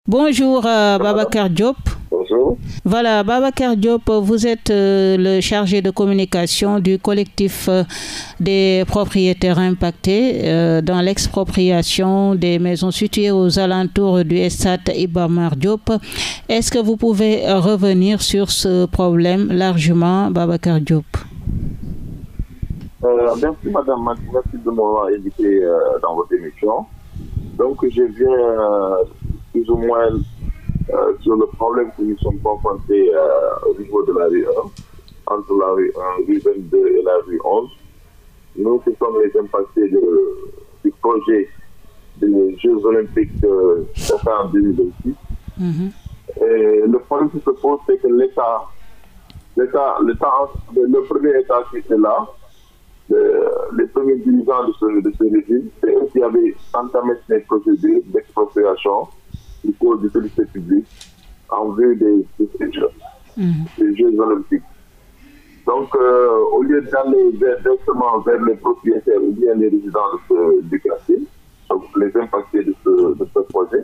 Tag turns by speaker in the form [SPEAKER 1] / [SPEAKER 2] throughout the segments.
[SPEAKER 1] Bonjour Babacar Diop.
[SPEAKER 2] Bonjour.
[SPEAKER 1] Voilà, Babacar Diop, vous êtes le chargé de communication du collectif des propriétaires impactés dans l'expropriation des maisons situées aux alentours du stade Iba Mar Diop. Est-ce que vous pouvez revenir sur ce problème largement, Babacar Diop?
[SPEAKER 2] Merci Madame, merci de m'avoir invité dans votre émission. Donc je viens plus ou moins sur le problème que nous sommes confrontés au niveau de la rue 1, entre la rue 1, rue 22 et la rue 11. Nous qui sommes les impactés du projet des Jeux Olympiques de Dakar en 2026. Et le problème qui se pose, c'est que le premier État qui était là, les premiers dirigeants de ce régime, c'est eux qui avaient entamé ces procédures d'expropriation du code d'utilité publique en vue des Jeux Olympiques. Donc, au lieu d'aller directement vers les propriétaires ou bien les résidents du quartier, donc les impactés de ce projet,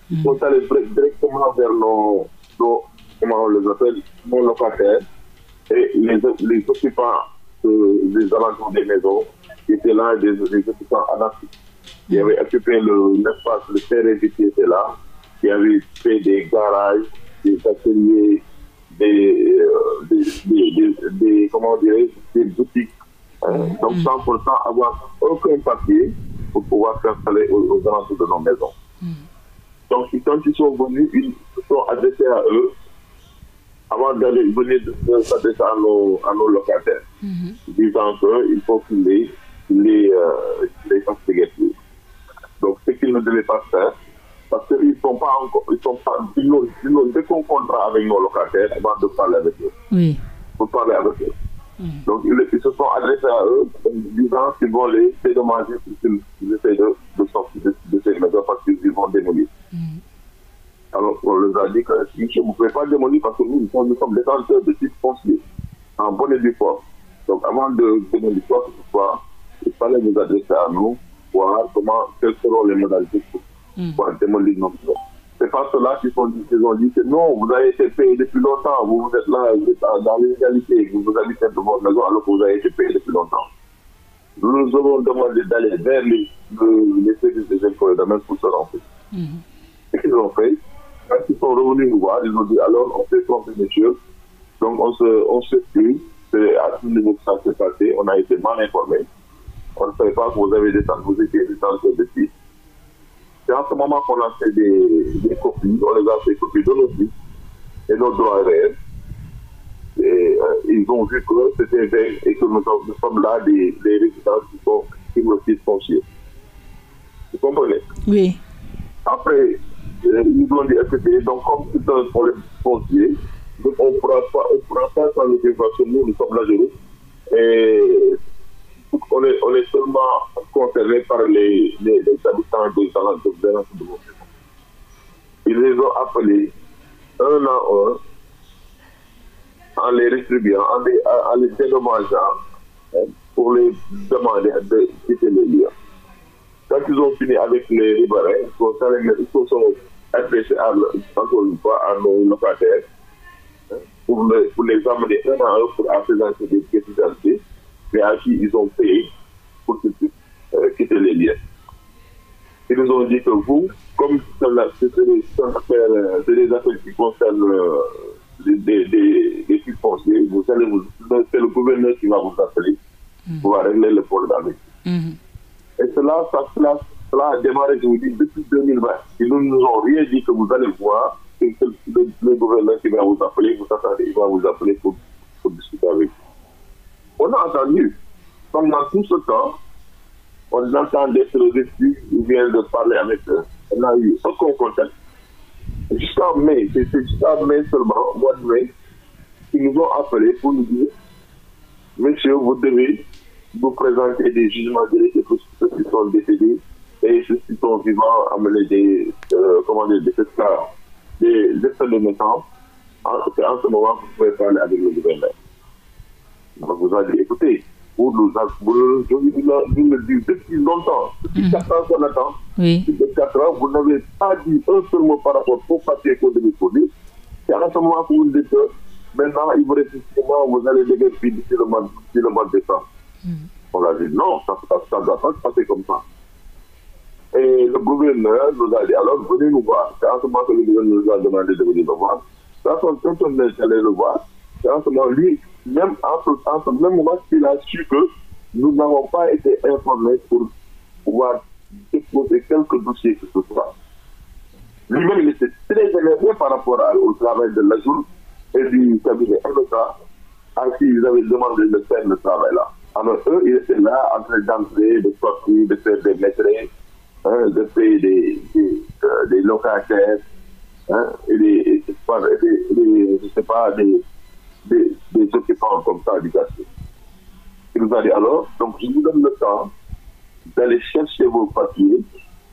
[SPEAKER 2] ils sont allés directement vers nos comment on les appelle, nos locataires et les occupants des alentours des maisons qui étaient là, des occupants anarchiques qui avaient occupé l'espace, le terrain qui était là, qui avaient fait des garages, des ateliers, comment dirais-je, des boutiques, donc sans avoir aucun papier pour pouvoir s'installer aux alentours de nos maisons. Donc quand ils sont venus, ils se sont adressés à eux avant d'aller venir de s'adresser à nos locataires, disant qu'il faut qu'ils les fassent payer. Donc ce qu'ils ne devaient pas faire, parce qu'ils n'ont aucun contrat avec nos locataires avant de parler avec eux.
[SPEAKER 1] Oui.
[SPEAKER 2] Pour parler avec eux. Donc ils se sont adressés à eux disant qu'ils vont les dédommager pour qu'ils essaient de sortir de ces maisons parce qu'ils vont démolir. Alors on leur a dit que vous ne pouvez pas démolir parce que nous sommes détenteurs de titres fonciers en bonne et due forme. Donc avant de démolir quoi que ce soit, il fallait nous adresser à nous pour voir quelles seront les modalités pour démolir nos maisons. C'est pas cela qu'ils ont dit que non, vous avez été payé depuis longtemps, vous êtes là, vous êtes dans l'illégalité, vous habitez de votre maison alors que vous avez été payé depuis longtemps. Nous nous avons demandé d'aller vers les services des impôts et domaines pour se remplir. Ce qu'ils ont fait, quand ils sont revenus nous voir, ils ont dit alors on s'est trompé monsieur, donc on s'excuse, c'est à ce niveau que ça s'est passé, on a été mal informés, on ne savait pas que vous étiez détenteurs de titres. C'est en ce moment qu'on a fait des copies, on les a fait copies de nos titres et nos droits réels. Et ils ont vu que c'était vrai et que nous sommes là des résidents qui nous titres fonciers. Vous comprenez?
[SPEAKER 1] Oui.
[SPEAKER 2] Après, ils ont dit écoutez, donc comme c'est un problème foncier, donc on ne pourra pas s'en occuper parce que nous sommes dangereux. Et on est seulement concerné par les habitants des alentours de nos maisons. Ils les ont appelés un à un en les rétribuant, en les dédommageant pour les demander de quitter les lieux. Quand ils ont fini avec les riverains, ils se sont adressés encore une fois à nos locataires pour les amener un à un pour présenter des pièces d'identité, mais à qui ils ont payé pour qu'ils puissent quitter les lieux. Ils nous ont dit que vous, comme c'est des affaires qui concernent des titres fonciers, c'est le gouverneur qui va vous appeler pour régler le problème avec vous. Et cela a démarré, je vous dis, depuis 2020. Ils ne nous ont rien dit que vous allez voir, c'est le gouverneur qui va vous appeler, vous attendez, il va vous appeler pour discuter avec vous. On a entendu, pendant tout ce temps, on entendait sur le récit, ils viennent de parler avec eux. On n'a eu aucun contact. Jusqu'en mai, c'est jusqu'en mai seulement, au mois de mai, ils nous ont appelés pour nous dire monsieur, vous devez vous présenter des jugements directs pour ceux qui sont décédés et ceux qui sont vivants, amener des extraits de naissance. En ce moment, vous pouvez parler avec le gouverneur. Donc vous allez dit, écoutez, vous le dites depuis longtemps, depuis 4 ans qu'on attend.
[SPEAKER 1] Oui.
[SPEAKER 2] Depuis 4 ans, vous n'avez pas dit un seul mot par rapport au papier qu'on devait produire. C'est à ce moment que vous dites que maintenant, il vous reste 6 mois, vous allez les gars d'ici le mois de décembre. On a dit non, ça ne doit pas se passer comme ça. Et le gouverneur nous a dit, alors venez nous voir. C'est en ce moment que le gouverneur nous a demandé de venir nous voir. Quand on est allé le voir, c'est en ce moment, lui, même en ce même moment qu'il a su que nous n'avons pas été informés pour pouvoir déposer quelques dossiers que ce soit. Lui-même, il était très énervé par rapport au travail de l'AJUL et du cabinet avocat à qui ils avaient demandé de faire le travail-là. Alors eux, ils étaient là en train d'entrer, de sortir, de faire des maîtrises, de payer des locataires, et je sais pas, des occupants comme ça du quartier. Il nous a dit alors, donc je vous donne le temps d'aller chercher vos papiers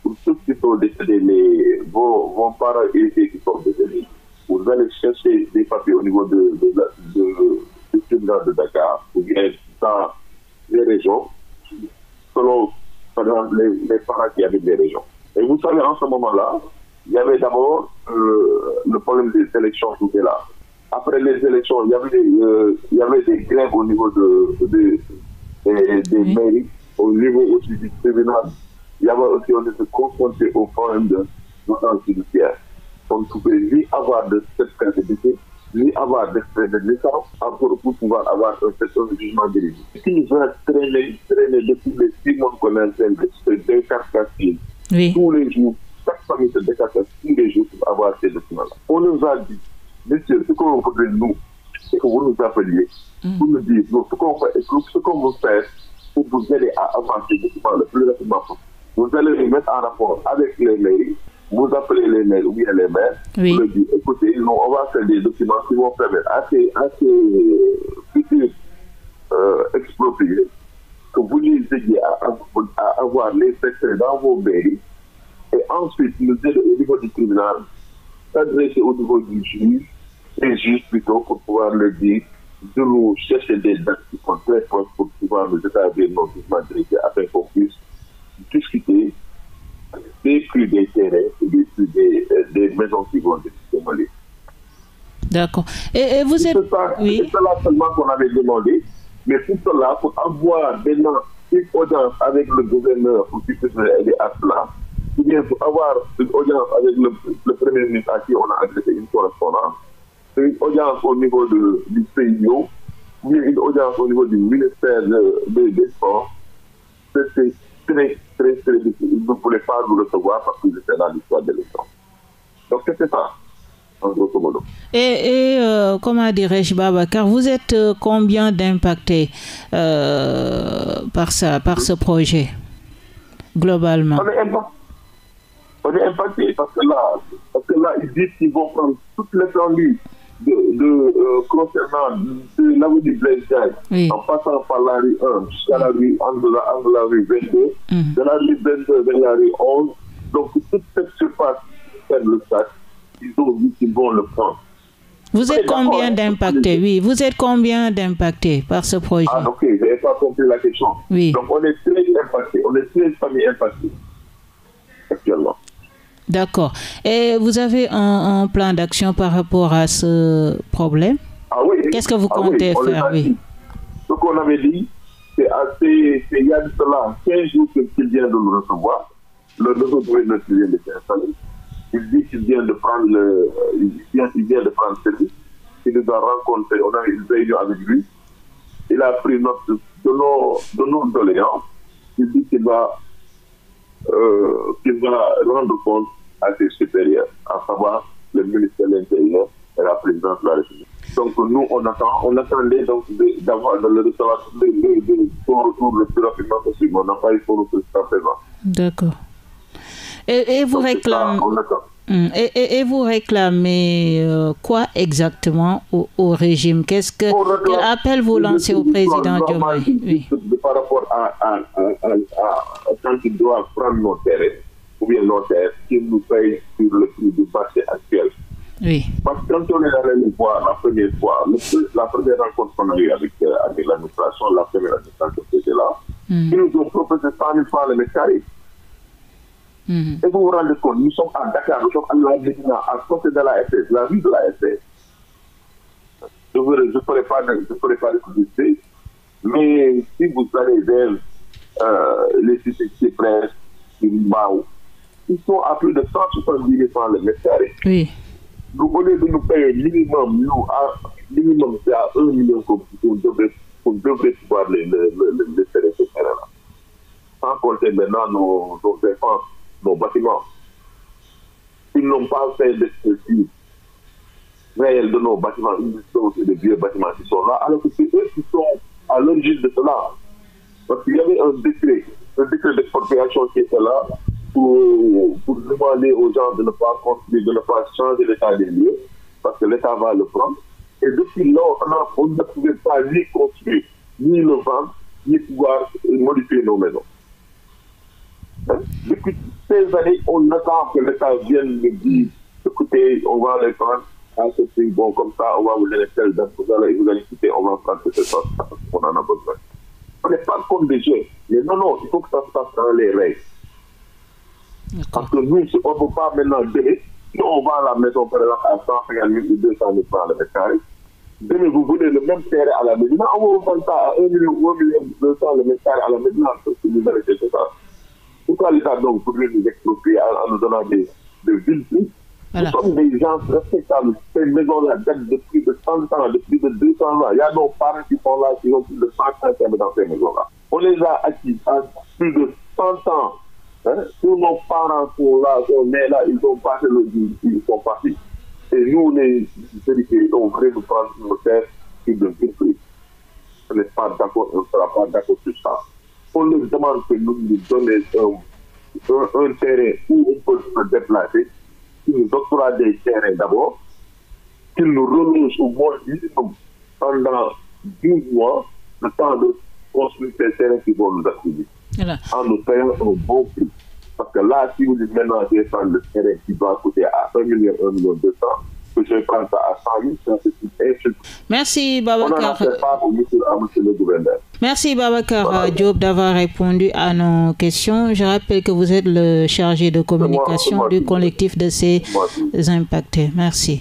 [SPEAKER 2] pour ceux qui sont décédés, vos parents héritiers qui sont décédés. Vous allez chercher des papiers au niveau du tribunal de Dakar, ou bien dans les régions, selon par exemple, les parents qui habitent les régions. Et vous savez, en ce moment-là, il y avait d'abord le problème des élections qui était là. Après les élections, il y avait des grèves au niveau des mairies, au niveau aussi du tribunal. Il y avait aussi, on était confronté au problème de l'ordre judiciaire. On ne pouvait ni avoir de certificat ni avoir d'extrait de naissance pour pouvoir avoir un jugement dirigé. Ce qui nous a traîné depuis les 6 mois qu'on est en train de se décarcasser tous les jours. Chaque famille se décarcasse tous les jours pour avoir ces documents-là. On nous a dit, monsieur, ce qu'on voudrait nous, c'est que vous nous appeliez, pour nous dire ce qu'on veut faire pour vous aider à avancer ces documents le plus rapidement possible. Vous allez les mettre en rapport avec les mairies, vous appelez les maires ou bien les maires, vous leur dites, écoutez, on va faire des documents qui vont permettre à ces futurs expropriés que vous les aidiez à avoir les secrets dans vos mairies et ensuite nous aider au niveau du tribunal, s'adresser au niveau du juge, et juge plutôt pour pouvoir leur dire de nous chercher des dates qui sont très proches pour pouvoir nous établir nos documents directs afin qu'on puisse discuter des prix des terrains et des prix des maisons qui vont être démolies.
[SPEAKER 1] D'accord. Et vous êtes...
[SPEAKER 2] C'est cela seulement qu'on avait demandé, mais pour cela, pour avoir maintenant une audience avec le gouverneur pour qu'il puisse aider à cela, ou bien pour avoir une audience avec le Premier ministre à qui on a adressé une correspondance, une audience au niveau du CIO, ou bien une audience au niveau du ministère des Sports, c'était très difficile. Ils ne voulaient pas nous recevoir parce qu'ils étaient dans l'histoire de l'élection. Donc c'était ça, en grosso modo.
[SPEAKER 1] Et comment dirais-je, Babacar, vous êtes combien d'impactés par ce projet, globalement?
[SPEAKER 2] On est impacté parce que là, ils disent qu'ils vont prendre toute l'étendue concernant l'avenue Blaise Diagne, en passant par la rue 1 jusqu'à la rue, entre la rue 22, de la rue 22 vers la rue 11. Donc, toute cette surface qui fait le stade, ils ont dit qu'ils vont le prendre.
[SPEAKER 1] Vous êtes combien d'impactés? Oui, vous êtes combien d'impactés par ce projet?
[SPEAKER 2] Ah, ok, je n'avais pas compris la question.
[SPEAKER 1] Oui.
[SPEAKER 2] Donc, on est 13 impactés, on est 13 familles impactées actuellement.
[SPEAKER 1] D'accord. Et vous avez un plan d'action par rapport à ce problème?
[SPEAKER 2] Ah oui.
[SPEAKER 1] Qu'est-ce que vous comptez faire? Oui.
[SPEAKER 2] Ce qu'on avait dit, c'est il y a de cela 15 jours qu'il vient de nous recevoir. Le nouveau gouverneur qui vient de s'installer. Il dit qu'il vient de prendre service. Il nous a rencontrés, on a eu une réunion avec lui. Il a pris note de nos doléances. Il dit qu'il va rendre compte à ses supérieurs, à savoir le ministère de l'Intérieur et la présidence de la République. Donc nous, on attendait donc d'avoir le recevoir son retour le plus rapidement possible. On n'a pas eu son retour jusqu'à présent.
[SPEAKER 1] D'accord. Et vous réclamez... Et vous réclamez quoi exactement au régime? Quel appel vous lancez au président Diomaye?
[SPEAKER 2] Oui. Par rapport à quand il doit prendre nos terrains, ou bien nos terres, qu'il nous paye sur le prix du marché actuel.
[SPEAKER 1] Oui.
[SPEAKER 2] Parce que quand on est allé nous voir la première fois, la première rencontre qu'on a eue avec l'administration, la première administration, là, ils nous ont proposé 100 000 francs le mètre carré. Et vous vous rendez compte, nous sommes à Dakar, nous sommes à la Médina, à côté de la RTS, la rue de la RTS. Je ne ferai pas de publicité, mais si vous allez vers les cités qui près du Mbao, ils sont à plus de 170 000 francs le mètre carré.
[SPEAKER 1] Oui.
[SPEAKER 2] Nous, au lieu de nous payer minimum, minimum c'est à 1 million qu'on devrait pouvoir les faire ce terrain-là. Sans compter maintenant nos défenses, nos bâtiments. Ils n'ont pas fait d'expertise réelle de nos bâtiments, ils sont des vieux bâtiments qui sont là, alors que c'est eux qui sont à l'origine de cela. Parce qu'il y avait un décret d'expropriation qui était là pour demander aux gens de ne pas construire, de ne pas changer l'état des lieux, parce que l'État va le prendre. Et depuis lors, on ne pouvait pas ni construire, ni le vendre, ni pouvoir modifier nos maisons. Depuis ces années, on attend que l'État vienne nous dire, écoutez, on va les prendre à ce prix, bon, comme ça, on va vous donner tel date, vous allez quitter, on va prendre cette sorte, parce qu'on en a besoin. On n'est pas comme des jeux. Mais non, il faut que ça se passe dans les règles. Parce que nous, on ne peut pas maintenant donner. Nous, on vend la maison, par exemple, à 150 000 ou 200 000 francs le mètre carré. Demain, vous voulez le même terrain à la Médina, on va vous vendre ça à 1 million ou 1 million 200 le mètre carré à la Médina, parce que vous avez quelque chose. Pourquoi l'État donc voudrait nous exproprier en nous donnant des villes plus? Voilà. Nous sommes des gens respectables. Ces maisons-là datent de plus de 100 ans, de plus de 200 ans. Il y a nos parents qui sont là, qui ont plus de 100 ans dans ces maisons-là. On les a acquis à plus de 100 ans. Tous nos parents sont là, sont nés là, ils ont passé le vie, ils sont partis. Et nous, les héritiers, on voudrait nous prendre nos terres sur de villes prix. On n'est pas d'accord, on ne sera pas d'accord sur ça. On leur demande que nous nous donnions un terrain où on peut se déplacer, qu'ils nous octroient des terrains d'abord, qu'ils nous relogent au moins minimum pendant 12 mois, le temps de construire ces terrains qui vont nous accueillir. Voilà. En nous payant un bon prix. Parce que là, si vous dites maintenant de prendre le terrain qui doit coûter à 1 million, 1 million 200, que je vais prendre ça à 100 000, c'est une insulte.
[SPEAKER 1] Merci Babacar.
[SPEAKER 2] On n'en a fait pas pour monsieur le gouverneur.
[SPEAKER 1] Merci Babacar Diop d'avoir répondu à nos questions. Je rappelle que vous êtes le chargé de communication du collectif de ces impactés. Merci.